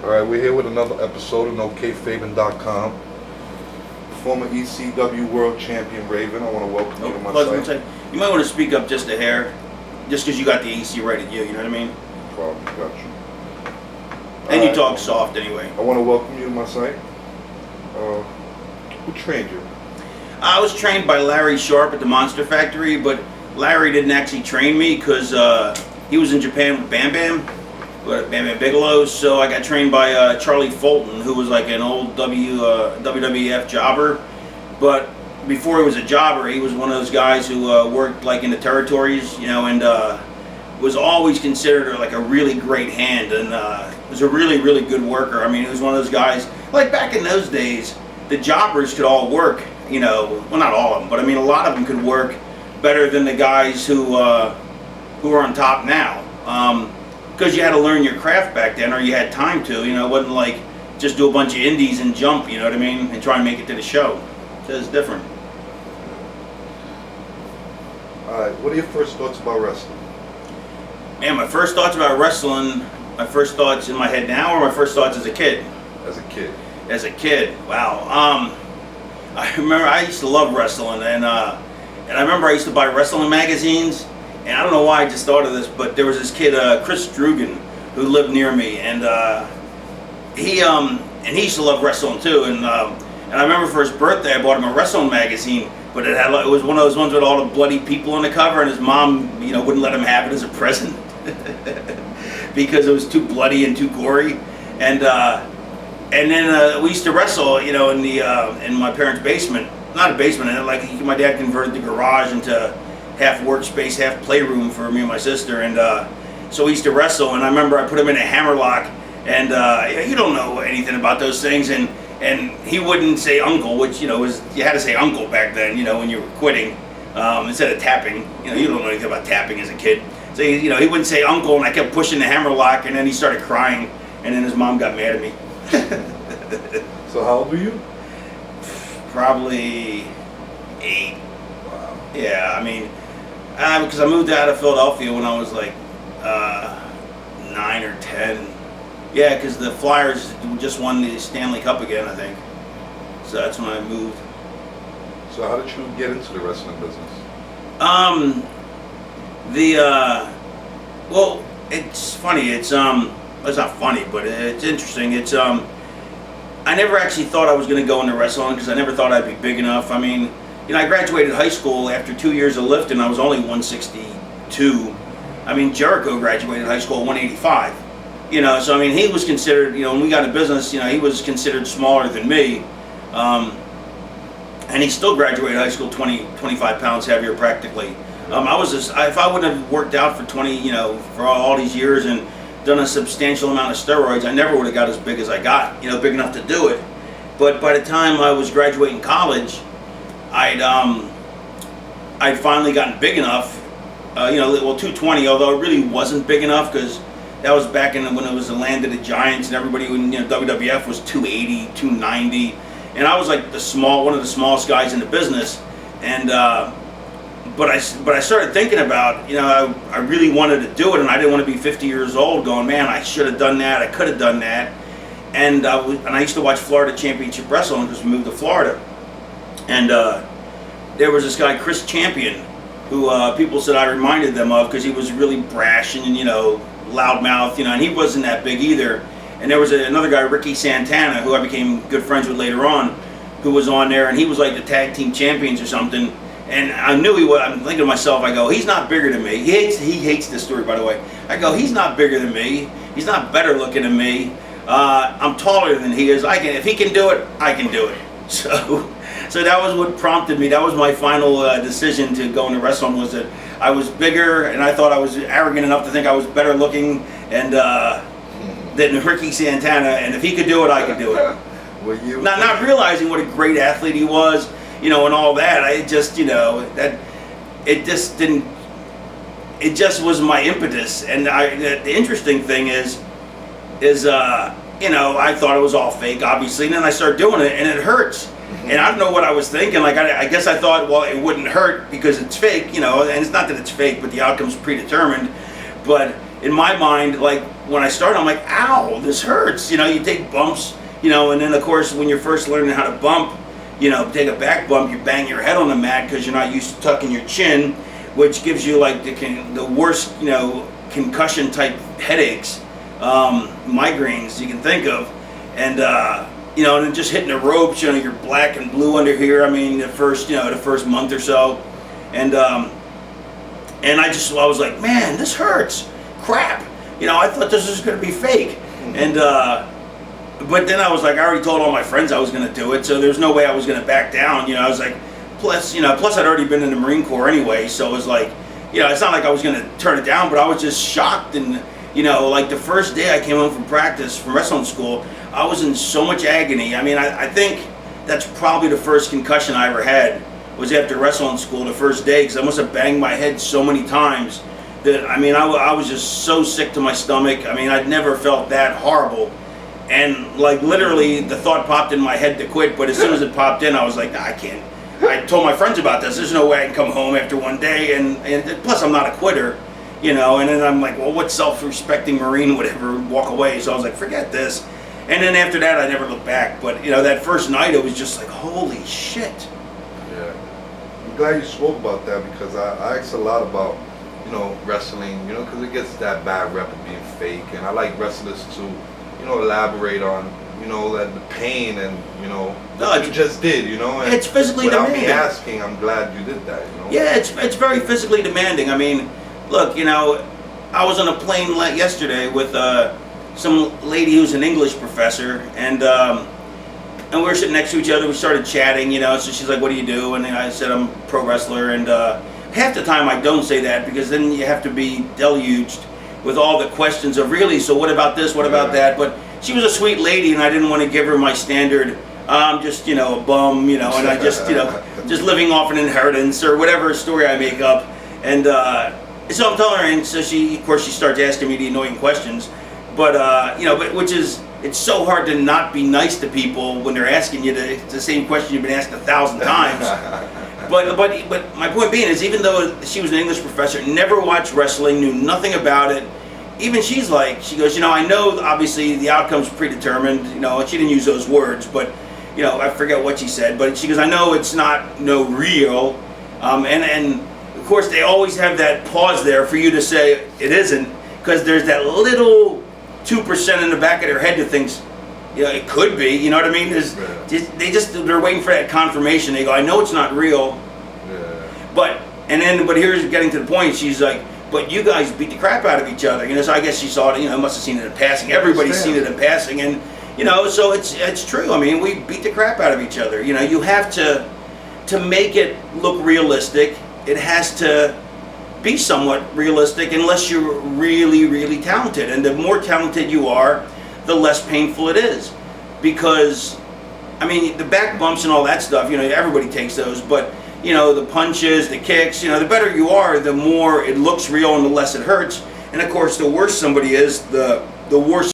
All right, we're here with another episode of NoKayFabin.com. Former ECW World Champion Raven, I want to welcome you to my site. You might want to speak up just a hair, just because you got the EC right at you. You know what I mean? No problem, got you. And you talk soft anyway. I want to welcome you to my site. Who trained you? I was trained by Larry Sharp at the Monster Factory, but Larry didn't actually train me because he was in Japan with Bam Bam Bigelow. So I got trained by Charlie Fulton, who was like an old WWF jobber. But before he was a jobber, he was one of those guys who worked like in the territories, you know, and was always considered like a really great hand, and was a really, really good worker. I mean, he was one of those guys, like back in those days, the jobbers could all work, you know, well, not all of them, but I mean, a lot of them could work better than the guys who are on top now. Because you had to learn your craft back then, or you had time to, you know, it wasn't like just do a bunch of indies and jump, you know what I mean, and try and make it to the show. So it's different. Alright, what are your first thoughts about wrestling? Man, my first thoughts about wrestling, my first thoughts in my head now, or my first thoughts as a kid? As a kid. As a kid, wow. I remember I used to love wrestling, and I remember I used to buy wrestling magazines, and I don't know why I just thought of this, but there was this kid, Chris Drugan, who lived near me, and he used to love wrestling too, and I remember for his birthday I bought him a wrestling magazine, but it was one of those ones with all the bloody people on the cover, and his mom, you know, wouldn't let him have it as a present because it was too bloody and too gory, and then we used to wrestle, you know, in my parents' basement. Not a basement, like my dad converted the garage into half workspace, half playroom for me and my sister, and so we used to wrestle. And I remember I put him in a hammerlock, and you don't know anything about those things, and he wouldn't say uncle, which, you know, you had to say uncle back then, you know, when you were quitting, instead of tapping. You know, you don't know anything about tapping as a kid, so you know, he wouldn't say uncle, and I kept pushing the hammerlock, and then he started crying, and then his mom got mad at me. So how old were you? Probably 8. Wow. Yeah, I mean, because I moved out of Philadelphia when I was like 9 or 10. Yeah, because the Flyers just won the Stanley Cup again, I think. So that's when I moved. So how did you get into the wrestling business? Well, it's funny. It's not funny, but it's interesting. It's I never actually thought I was going to go into wrestling because I never thought I'd be big enough. I mean, you know, I graduated high school after 2 years of lifting. I was only 162. I mean, Jericho graduated high school at 185. You know, so I mean, he was considered, you know, when we got into business, you know, he was considered smaller than me. And he still graduated high school 25 pounds heavier practically. If I wouldn't have worked out for for all these years and done a substantial amount of steroids, I never would have got as big as I got, you know, big enough to do it. But by the time I was graduating college, I'd finally gotten big enough, 220, although it really wasn't big enough because that was back when it was the land of the giants, and everybody, WWF was 280, 290, and I was like one of the smallest guys in the business, and but I started thinking about, I really wanted to do it, and I didn't want to be 50 years old going, man, I should have done that, I could have done that, and I used to watch Florida Championship Wrestling because we moved to Florida, and there was this guy, Chris Champion, who people said I reminded them of because he was really brash and, loudmouth, and he wasn't that big either. And there was another guy, Ricky Santana, who I became good friends with later on, who was on there, and he was like the tag team champions or something. And I knew he was. I'm thinking to myself, I go, he's not bigger than me. He hates this story, by the way. I go, he's not bigger than me. He's not better looking than me. I'm taller than he is. If he can do it, I can do it. So that was what prompted me. That was my final decision to go into wrestling, was that I was bigger, and I thought I was arrogant enough to think I was better looking and than Ricky Santana, and if he could do it, I could do it. Well, Not realizing what a great athlete he was, and all that. I just, it just was my impetus. And the interesting thing is I thought it was all fake, obviously, and then I started doing it, and it hurts. And I don't know what I was thinking. Like, I guess I thought, well, it wouldn't hurt because it's fake, and it's not that it's fake, but the outcome's predetermined. But in my mind, like, when I started, I'm like, ow, this hurts. You know, you take bumps, you know, and then of course when you're first learning how to bump, you know, take a back bump, you bang your head on the mat because you're not used to tucking your chin, which gives you like the worst, you know, concussion type headaches, migraines you can think of. And you know, and then just hitting the ropes, you know, you're black and blue under here. I mean, the first month or so. And I was like, man, this hurts. Crap. You know, I thought this was going to be fake. And but then I was like, I already told all my friends I was going to do it, so there's no way I was going to back down. You know, I was like, plus I'd already been in the Marine Corps anyway, so it was like, you know, it's not like I was going to turn it down, but I was just shocked. And you know, like the first day I came home from practice from wrestling school, I was in so much agony. I mean, I think that's probably the first concussion I ever had was after wrestling school the first day, because I must have banged my head so many times that, I mean, I was just so sick to my stomach. I mean, I'd never felt that horrible. And like literally the thought popped in my head to quit, but as soon as it popped in, I was like, nah, I can't. I told my friends about this. There's no way I can come home after one day, and plus I'm not a quitter, you know. And then I'm like, well, what self-respecting Marine would ever walk away? So I was like, forget this. And then after that, I never looked back. But you know, that first night, it was just like, holy shit. Yeah, I'm glad you spoke about that, because I asked a lot about, you know, wrestling, you know, because it gets that bad rep of being fake, and I like wrestlers to, you know, elaborate on, you know, that the pain and, you know, what you just did, you know. And it's physically without demanding. me asking, I'm glad you did that, you know. Yeah, it's very physically demanding. I mean, look, you know, I was on a plane yesterday with some lady who's an English professor, and we were sitting next to each other. We started chatting, you know. So she's like, "What do you do?" And I said, "I'm a pro wrestler." And half the time I don't say that, because then you have to be deluged with all the questions of, really, so what about this, what about that? But she was a sweet lady, and I didn't want to give her my standard, I'm just, you know, a bum, you know, and I just, you know, just living off an inheritance or whatever story I make up. And so I'm telling her, and so of course she starts asking me the annoying questions. But you know, which is, it's so hard to not be nice to people when they're asking you the same question you've been asked 1,000 times. But my point being is, even though she was an English professor, never watched wrestling, knew nothing about it, even she goes, you know, I know obviously the outcome's predetermined, you know, she didn't use those words, but, you know, I forget what she said, but she goes, I know it's not real, and of course they always have that pause there for you to say it isn't, because there's that little 2% in the back of their head that thinks, you know, it could be, you know what I mean? They're waiting for that confirmation. They go, I know it's not real, but here's getting to the point. She's like, but you guys beat the crap out of each other, you know. So I guess she saw it, you know, must have seen it in passing. Everybody's seen it in passing, and you know, so it's true. I mean, we beat the crap out of each other. You know, you have to make it look realistic. It has to be somewhat realistic, unless you're really, really talented. And the more talented you are, the less painful it is, because I mean, the back bumps and all that stuff, you know, everybody takes those, but you know, the punches, the kicks, you know, the better you are, the more it looks real and the less it hurts. And of course, the worse somebody is, the worse